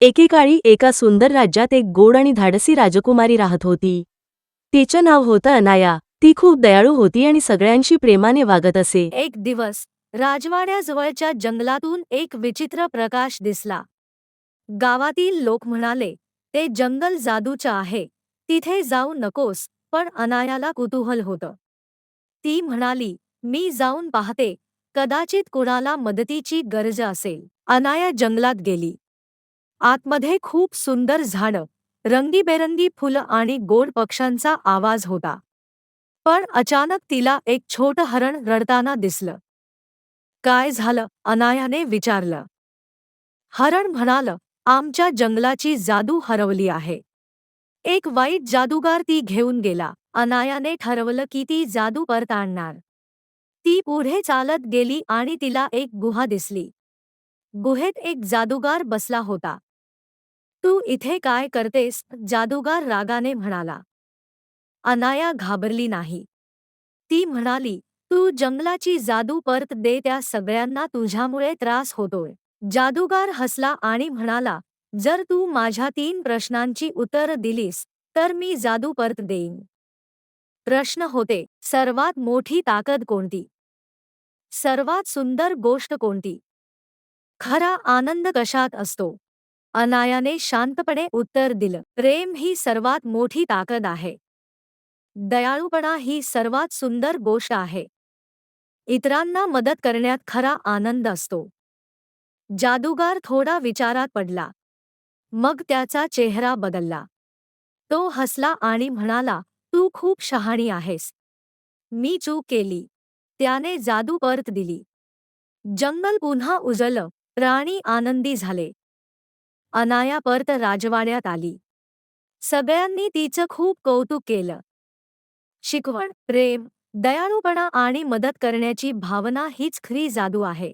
एकेकाळी एका सुंदर राज्यात एक गोड आणि धाडसी राजकुमारी राहत होती. तिचं नाव होतं अनाया. ती खूप दयाळू होती आणि सगळ्यांशी प्रेमाने वागत असे. एक दिवस राजवाड्याजवळच्या जंगलातून एक विचित्र प्रकाश दिसला. गावातील लोक म्हणाले, ते जंगल जादूचं आहे, तिथे जाऊ नकोस. पण अनायाला कुतूहल होतं. ती म्हणाली, मी जाऊन पाहते, कदाचित कुणाला मदतीची गरज असेल. अनाया जंगलात गेली. आतमध्ये खूप सुंदर झाडं, रंगीबेरंगी फुलं आणि गोड पक्ष्यांचा आवाज होता. पण अचानक तिला एक छोटं हरण रडताना दिसलं. काय झालं? अनायाने विचारलं. हरण म्हणालं, आमच्या जंगलाची जादू हरवली आहे. एक वाईट जादूगार ती घेऊन गेला. अनायाने ठरवलं की ती जादू परत आणणार. ती पुढे चालत गेली आणि तिला एक गुहा दिसली. गुहेत एक जादूगार बसला होता. तू इथे काय करतेस? जादूगार रागाने म्हणाला. अनाया घाबरली नाही. ती म्हणाली, तू जंगलाची जादू परत दे, त्या सगळ्यांना तुझ्यामुळे त्रास होतोय. जादूगार हसला आणि म्हणाला, जर तू माझ्या 3 प्रश्नांची उत्तरं दिलीस, तर मी जादू परत देईन. प्रश्न होते, सर्वात मोठी ताकद कोणती? सर्वात सुंदर गोष्ट कोणती? खरा आनंद कशात असतो? अनायाने शांतपणे उत्तर दिलं, प्रेम ही सर्वात मोठी ताकद आहे. दयाळूपणा ही सर्वात सुंदर गोष्ट आहे. इतरांना मदत करण्यात खरा आनंद असतो. जादूगार थोडा विचारात पडला. मग त्याचा चेहरा बदलला. तो हसला आणि म्हणाला, तू खूप शहाणी आहेस. मी चूक केली. त्याने जादू परत दिली. जंगल पुन्हा उजळलं. प्राणी आनंदी झाले. अनाया परत राजवाड्यात आली. सगळ्यांनी तिचं खूप कौतुक केलं. शिकवण, प्रेम, दयाळूपणा आणि मदत करण्याची भावना हीच खरी जादू आहे.